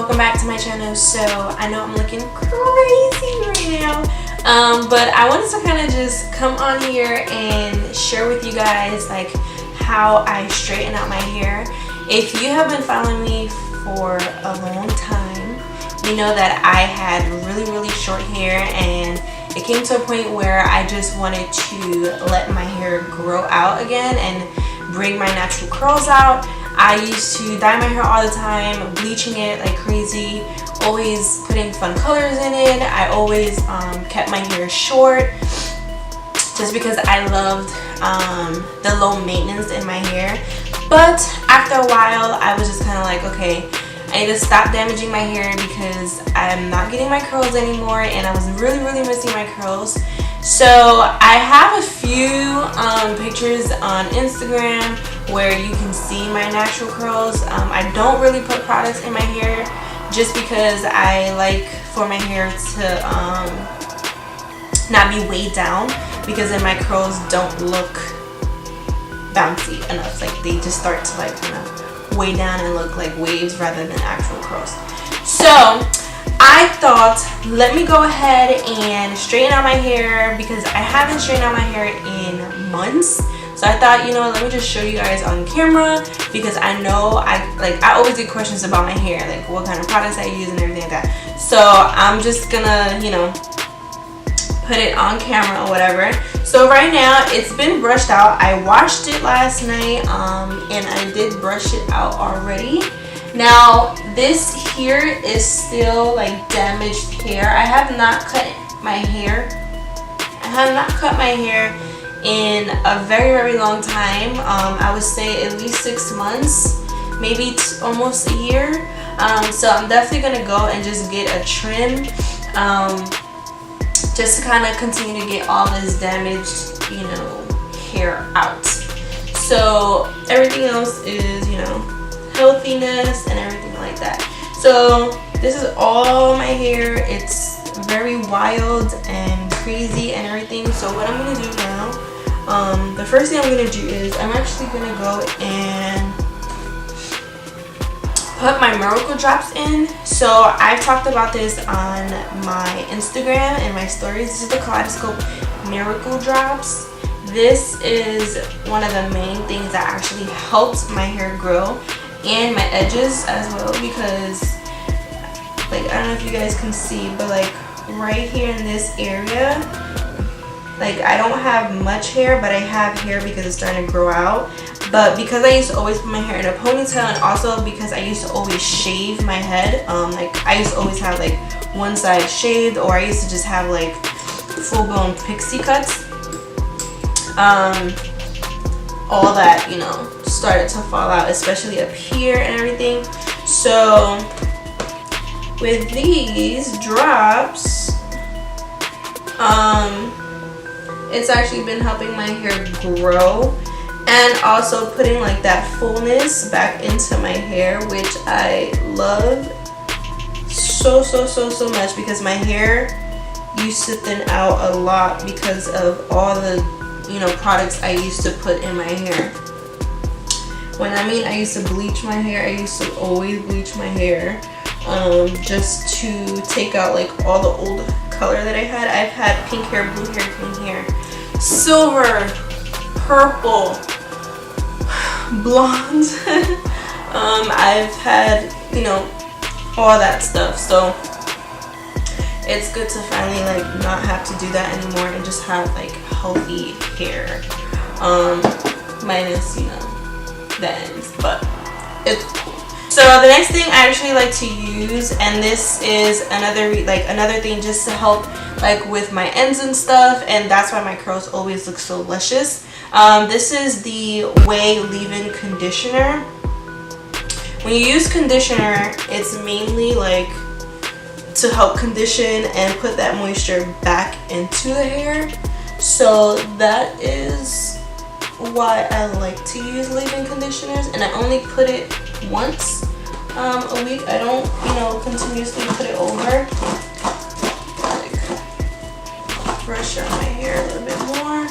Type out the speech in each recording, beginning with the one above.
welcome back to my channel. So I know I'm looking crazy right now, but I wanted to kind of just come on here and share with you guys like how I straighten out my hair. If you have been following me for a long time, you know that I had really short hair, and it came to a point where I just wanted to let my hair grow out again and bring my natural curls out. I used to dye my hair all the time, bleaching it like crazy, always putting fun colors in it. I always kept my hair short just because I loved the low maintenance in my hair. But after a while, I was just kind of like, okay, I need to stop damaging my hair because I'm not getting my curls anymore, and I was really missing my curls. So I have a few pictures on Instagram where you can see my natural curls. I don't really put products in my hair just because I like for my hair to not be weighed down, because then my curls don't look bouncy enough. Like they just start to like kind of weigh down and look like waves rather than actual curls. So I thought, let me go ahead and straighten out my hair because I haven't straightened out my hair in months. So I thought, you know, let me just show you guys on camera, because I know I always get questions about my hair, like what kind of products I use and everything like that. So I'm just gonna, you know, put it on camera or whatever. So right now it's been brushed out. I washed it last night and I did brush it out already. Now this here is still like damaged hair. I have not cut my hair. I have not cut my hair in a very long time. I would say at least 6 months, maybe almost a year. So I'm definitely gonna go and just get a trim, just to kind of continue to get all this damaged, you know, hair out. So everything else is, you know, healthiness and everything like that. So this is all my hair. It's very wild and crazy and everything. So what I'm gonna do now, the first thing I'm gonna do is I'm actually gonna go and put my miracle drops in. So I've talked about this on my Instagram and my stories. This is the Kaleidoscope Miracle Drops. This is one of the main things that actually helps my hair grow, and my edges as well, because like I don't know if you guys can see, but like right here in this area, like I don't have much hair, but I have hair because it's starting to grow out. But because I used to always put my hair in a ponytail, and also because I used to always shave my head, like I used to always have like one side shaved, or I used to just have like full-blown pixie cuts, all that, you know, started to fall out, especially up here and everything. So with these drops, it's actually been helping my hair grow, and also putting like that fullness back into my hair, which I love so much, because my hair used to thin out a lot because of all the, you know, products I used to put in my hair. When I mean I used to bleach my hair, I used to always bleach my hair, just to take out like all the old color that I had. I've had pink hair, blue hair, green hair, silver, purple, blonde. I've had, you know, all that stuff. So it's good to finally like not have to do that anymore and just have like healthy hair, minus, you know, the ends, but it's cool. So the next thing I actually like to use, and this is another thing just to help like with my ends and stuff, and that's why my curls always look so luscious. This is the Way Leave-In Conditioner. When you use conditioner, it's mainly like to help condition and put that moisture back into the hair. So that is why I like to use leave-in conditioners, and I only put it once a week. I don't, you know, continuously put it over. Like brush out my hair a little bit more,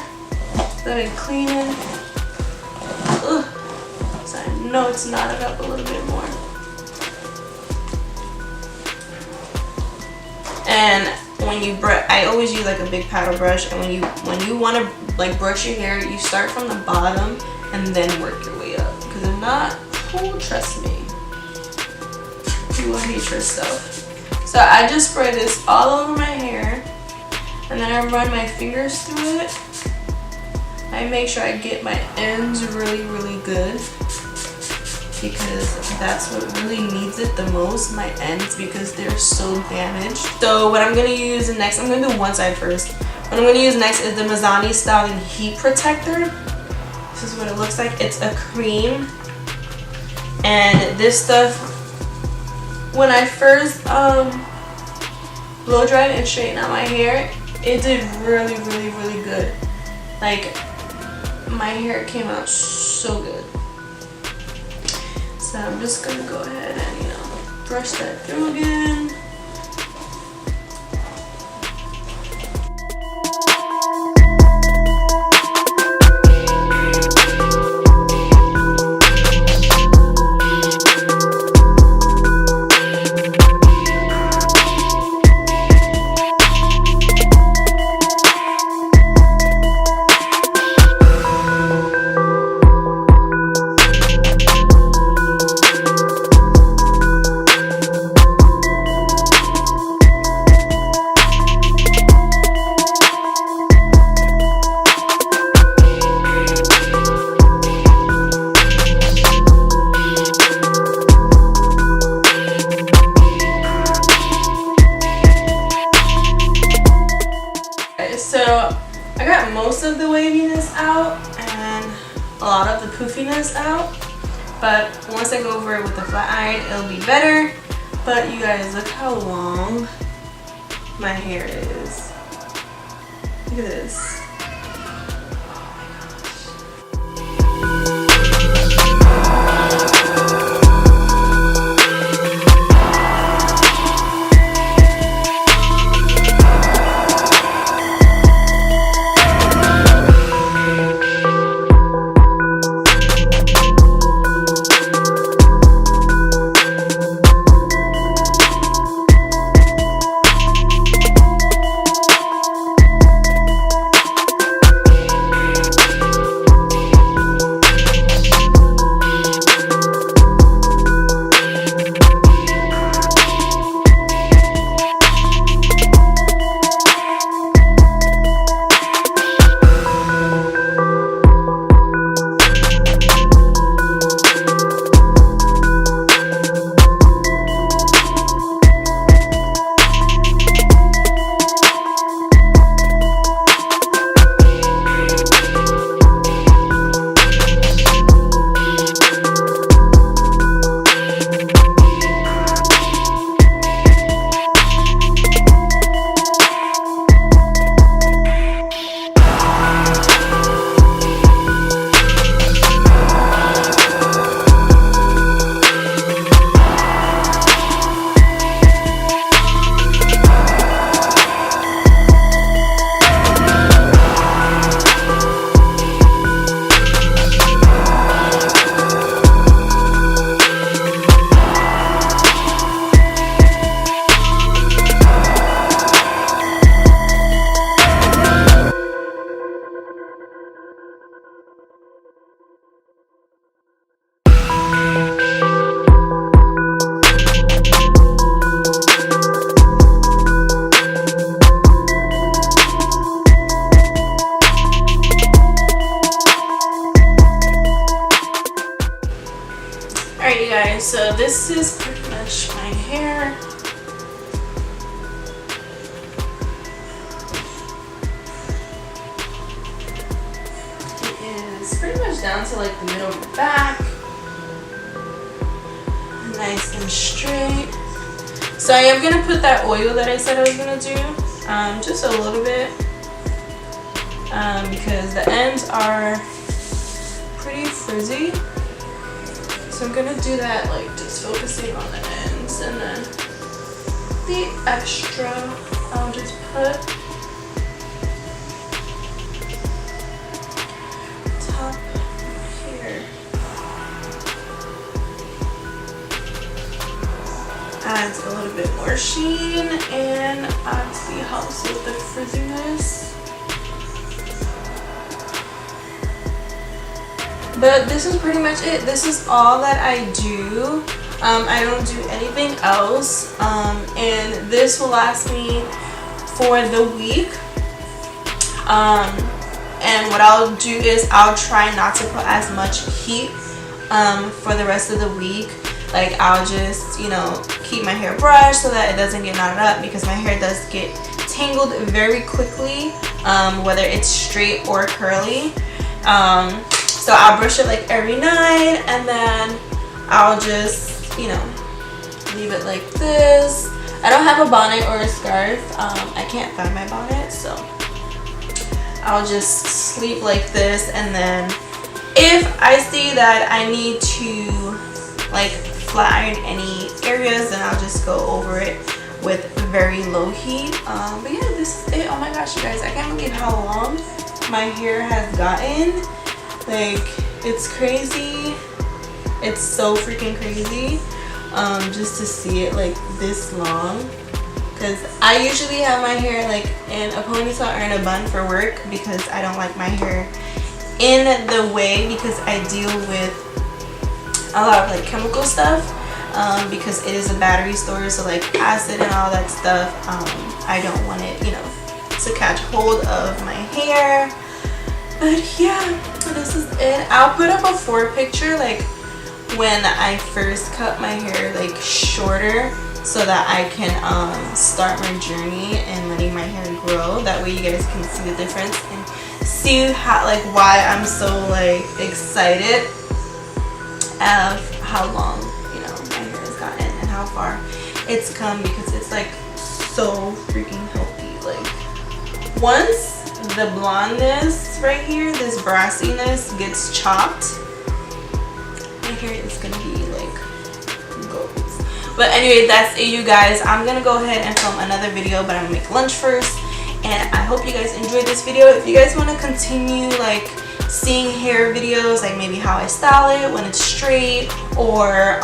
let it clean it. So I know it's knotted up a little bit more. And when you I always use like a big paddle brush, and when you want to like brush your hair, you start from the bottom and then work your way up, because if not, oh, trust me, you will hate yourself. So I just spray this all over my hair, and then I run my fingers through it. I make sure I get my ends really good, because that's what really needs it the most, my ends, because they're so damaged. So what I'm going to use next, I'm going to do one side first. What I'm going to use next is the Mizani Styling Heat Protector. This is what it looks like. It's a cream, and this stuff, when I first blow dried and straightened out my hair, it did really good. Like, my hair came out so good. So I'm just gonna go ahead and, you know, brush that through again. So I got most of the waviness out and a lot of the poofiness out, but once I go over it with a flat iron, it'll be better. But you guys, look how long my hair is. Look at this. Alright you guys, so this is pretty much my hair. It is pretty much down to like the middle of the back. Nice and straight. So I am going to put that oil that I said I was going to do, just a little bit, because the ends are pretty frizzy. So I'm gonna do that, like just focusing on the ends, and then the extra I'll just put top here. adds a little bit more sheen and adds the helps with the frizziness. But this is pretty much it. This is all that I do. I don't do anything else. And this will last me for the week. And what I'll do is I'll try not to put as much heat for the rest of the week. Like I'll just, you know, keep my hair brushed so that it doesn't get knotted up, because my hair does get tangled very quickly, whether it's straight or curly. So I'll brush it like every night, and then I'll just, you know, leave it like this. I don't have a bonnet or a scarf. I can't find my bonnet, so I'll just sleep like this. And then if I see that I need to like flat iron any areas, then I'll just go over it with very low heat. But yeah, this is it. Oh my gosh, you guys, I can't believe how long my hair has gotten. Like, it's crazy. It's so freaking crazy, just to see it like this long. Because I usually have my hair like in a ponytail or in a bun for work, because I don't like my hair in the way, because I deal with a lot of like chemical stuff, because it is a battery store, so like acid and all that stuff. I don't want it, you know, to catch hold of my hair. But yeah, this is it. I'll put up a before picture, like when I first cut my hair like shorter, so that I can start my journey and letting my hair grow. That way you guys can see the difference and see how, like, why I'm so like excited of how long, you know, my hair has gotten and how far it's come, because it's like so freaking healthy. Like once the blondness right here, this brassiness, gets chopped, my hair is gonna be like gold. But anyway, that's it, you guys. I'm gonna go ahead and film another video, but I'm gonna make lunch first. And I hope you guys enjoyed this video. If you guys want to continue like seeing hair videos, like maybe how I style it when it's straight, or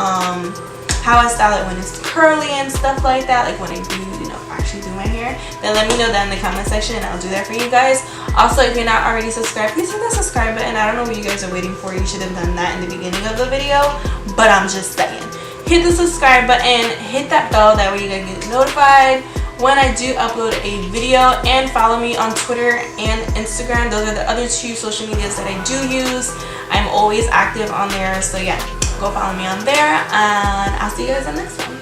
how I style it when it's curly and stuff like that, like when I do, you know, actually do my hair, then let me know that in the comment section and I'll do that for you guys. Also, if you're not already subscribed, please hit that subscribe button. I don't know what you guys are waiting for. You should have done that in the beginning of the video, but I'm just saying. Hit the subscribe button, hit that bell, that way you guys get notified when I do upload a video, and follow me on Twitter and Instagram. Those are the other two social medias that I do use. I'm always active on there, so yeah, go follow me on there, and I'll see you guys in the next one.